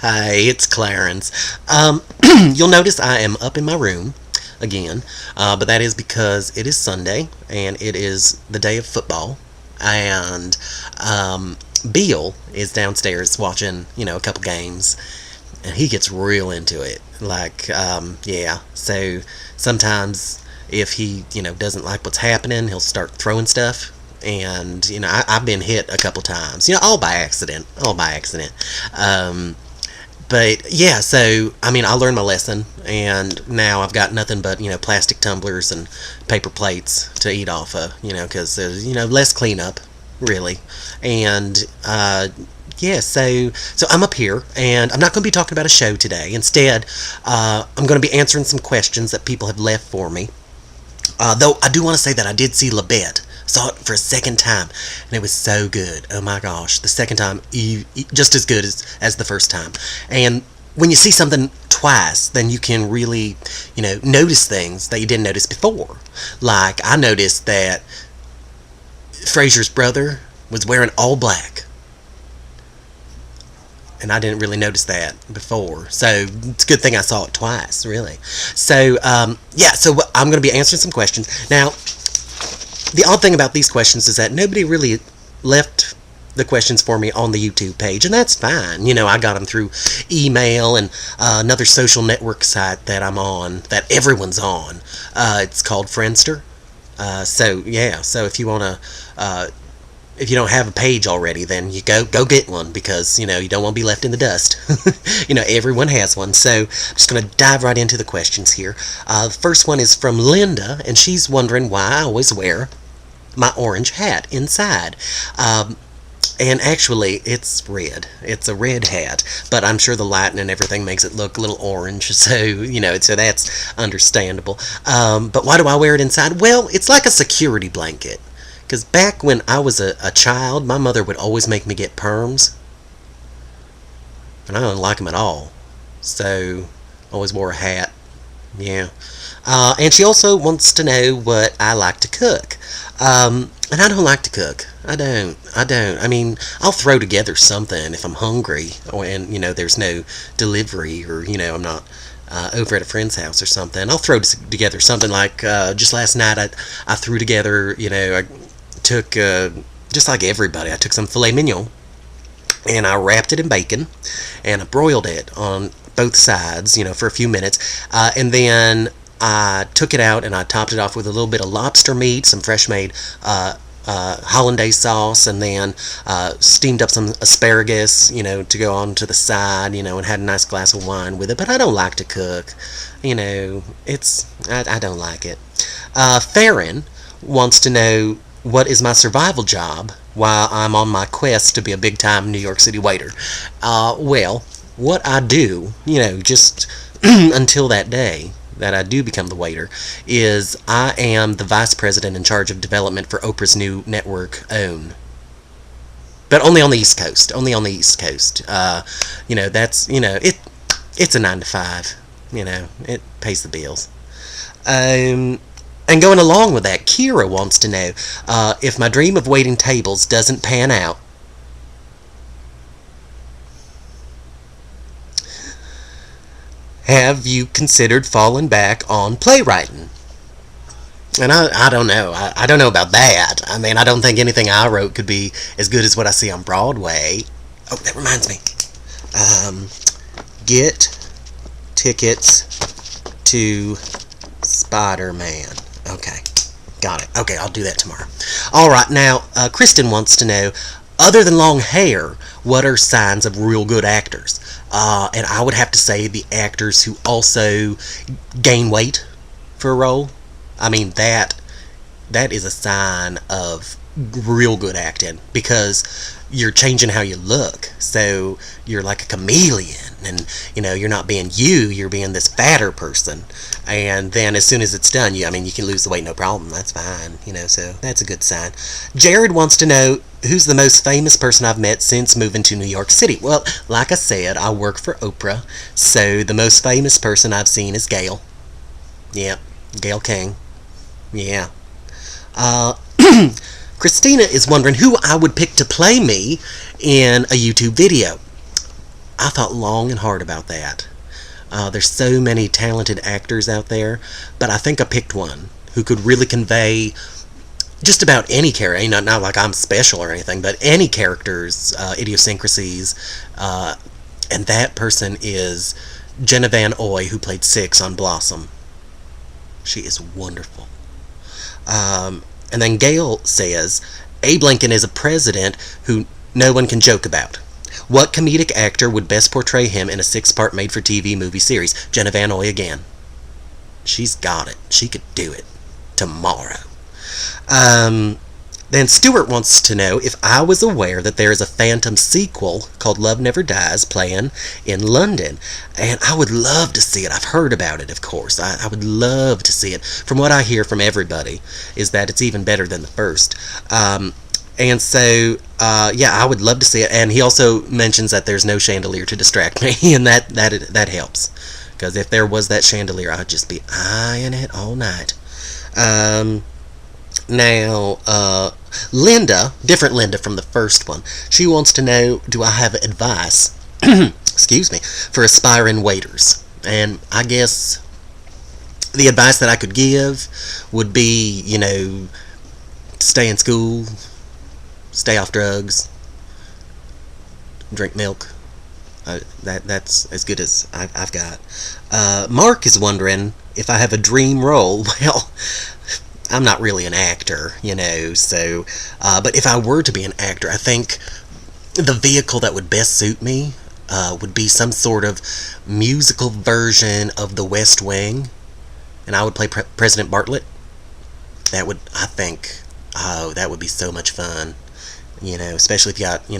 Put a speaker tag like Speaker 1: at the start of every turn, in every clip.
Speaker 1: Hi, it's Clarence. You'll notice I am up in my room again, but that is because it is Sunday and it is the day of football. And Beal is downstairs watching, a couple games, and he gets real into it. Yeah. So sometimes if he, doesn't like what's happening, he'll start throwing stuff. And I've been hit a couple times, all by accident, Um, but yeah, so I learned my lesson, and now I've got nothing but plastic tumblers and paper plates to eat off of, because there's less cleanup, really, and yeah, so I'm up here, and I'm not going to be talking about a show today. Instead, I'm going to be answering some questions that people have left for me. Though I do want to say that I did see Labette. Saw it for a second time, and it was so good. Oh my gosh, the second time, just as good as the first time. And when you see something twice, then you can really, notice things that you didn't notice before. Like, I noticed that Fraser's brother was wearing all black. And I didn't really notice that before. So it's a good thing I saw it twice, really. So, yeah, so I'm going to be answering some questions. Now, the odd thing about these questions is that nobody really left the questions for me on the YouTube page, and that's fine. I got them through email and another social network site that I'm on, that everyone's on. It's called Friendster. So, yeah, so if you want to... if you don't have a page already, then you go get one, because, you don't want to be left in the dust. Everyone has one. So I'm just going to dive right into the questions here. The first one is from Linda, and she's wondering why I always wear my orange hat inside. And actually, it's red. It's a red hat, but I'm sure the lighting and everything makes it look a little orange, so, so that's understandable. But why do I wear it inside? Well, it's like a security blanket. Because back when I was a child, my mother would always make me get perms. And I don't like them at all. So, I always wore a hat. Yeah. And she also wants to know what I like to cook. And I don't like to cook. I don't. I'll throw together something if I'm hungry. And, there's no delivery, or, I'm not over at a friend's house or something. I'll throw together something like, just last night I threw together, I took, just like everybody, I took some filet mignon, and I wrapped it in bacon, and I broiled it on both sides, for a few minutes, and then I took it out and I topped it off with a little bit of lobster meat, some fresh made hollandaise sauce, and then steamed up some asparagus, to go on to the side, and had a nice glass of wine with it. But I don't like to cook, I don't like it. Farron wants to know, what is my survival job while I'm on my quest to be a big-time New York City waiter? Well, what I do, just until that day that I do become the waiter, is I am the vice president in charge of development for Oprah's new network, OWN. But only on the East Coast. Only on the East Coast. That's, it's a 9 to 5. It pays the bills. And going along with that, Kira wants to know, if my dream of waiting tables doesn't pan out, have you considered falling back on playwriting? And I don't know. I don't know about that. I don't think anything I wrote could be as good as what I see on Broadway. Oh, that reminds me. Get tickets to Spider-Man. Okay, got it. Okay, I'll do that tomorrow. Alright, now, Kristen wants to know, other than long hair, what are signs of real good actors? And I would have to say the actors who also gain weight for a role. That is a sign of real good acting, because you're changing how you look. So you're like a chameleon, and you're not being you're being this fatter person. And then as soon as it's done, you can lose the weight, no problem. That's fine, so that's a good sign. Jared wants to know, who's the most famous person I've met since moving to New York City? Well, like I said, I work for Oprah, so the most famous person I've seen is Gail. Yep, Gail King. Yeah. Christina is wondering who I would pick to play me in a YouTube video. I thought long and hard about that. There's so many talented actors out there, but I think I picked one who could really convey just about any character. Not like I'm special or anything, but any character's idiosyncrasies. And that person is Jenna Van Oy, who played Six on Blossom. She is wonderful. And then Gail says, Abe Lincoln is a president who no one can joke about. What comedic actor would best portray him in a 6-part made-for-TV movie series? Jenna Van Oy again. She's got it. She could do it tomorrow. Then Stuart wants to know if I was aware that there is a Phantom sequel called Love Never Dies playing in London. And I would love to see it. I've heard about it, of course. I would love to see it. From what I hear from everybody is that it's even better than the first. And so, yeah, I would love to see it. And he also mentions that there's no chandelier to distract me, and that helps. Because if there was that chandelier, I'd just be eyeing it all night. Now, Linda, different Linda from the first one, she wants to know, do I have advice, excuse me, for aspiring waiters? And I guess the advice that I could give would be, stay in school, stay off drugs, drink milk. That's as good as I've got. Mark is wondering if I have a dream role. Well, I'm not really an actor, so, but if I were to be an actor, I think the vehicle that would best suit me would be some sort of musical version of The West Wing, and I would play President Bartlett. That would, I think, that would be so much fun, especially if you got,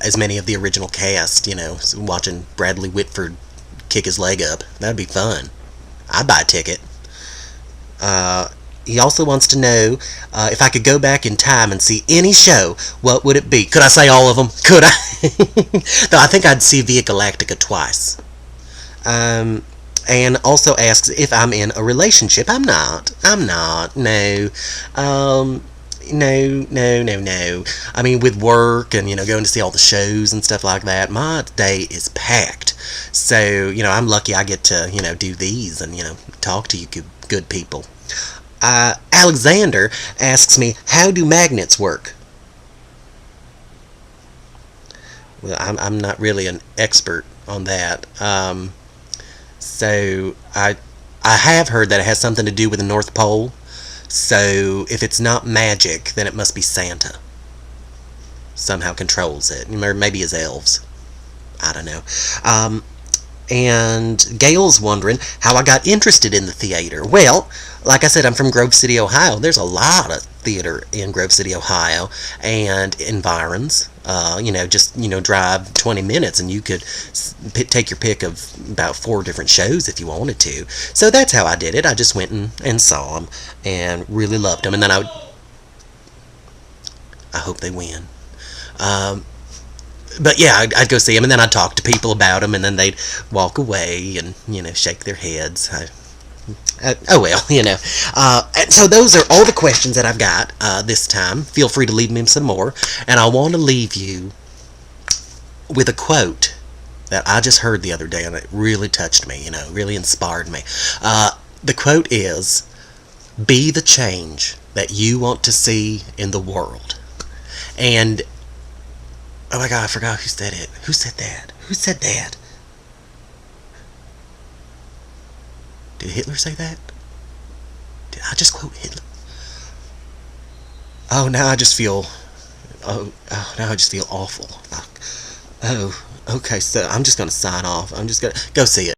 Speaker 1: as many of the original cast, watching Bradley Whitford kick his leg up. That'd be fun. I'd buy a ticket. He also wants to know if I could go back in time and see any show, what would it be? Could I say all of them? Could I? Though I think I'd see Via Galactica twice. And also asks if I'm in a relationship. I'm not. No. No. I mean, with work and, going to see all the shows and stuff like that, my day is packed. So, I'm lucky I get to, do these and, talk to you good people. Alexander asks me, how do magnets work? Well, I'm not really an expert on that. So, I have heard that it has something to do with the North Pole. So, if it's not magic, then it must be Santa. Somehow controls it. Or maybe his elves. I don't know. And Gail's wondering how I got interested in the theater. Well, like I said, I'm from Grove City, Ohio. There's a lot of theater in Grove City, Ohio, and environs. Drive 20 minutes and you could take your pick of about 4 different shows if you wanted to. So that's how I did it. I just went and saw them and really loved them. And then I hope they win. But yeah, I'd go see them, and then I'd talk to people about them, and then they'd walk away and, shake their heads. Oh well, And so those are all the questions that I've got this time. Feel free to leave me some more. And I want to leave you with a quote that I just heard the other day, and it really touched me, really inspired me. The quote is, be the change that you want to see in the world. And oh my God, I forgot who said it. Who said that? Did Hitler say that? Did I just quote Hitler? Oh, now I just feel awful. Oh, okay, so I'm just going to sign off. I'm just going to go see it.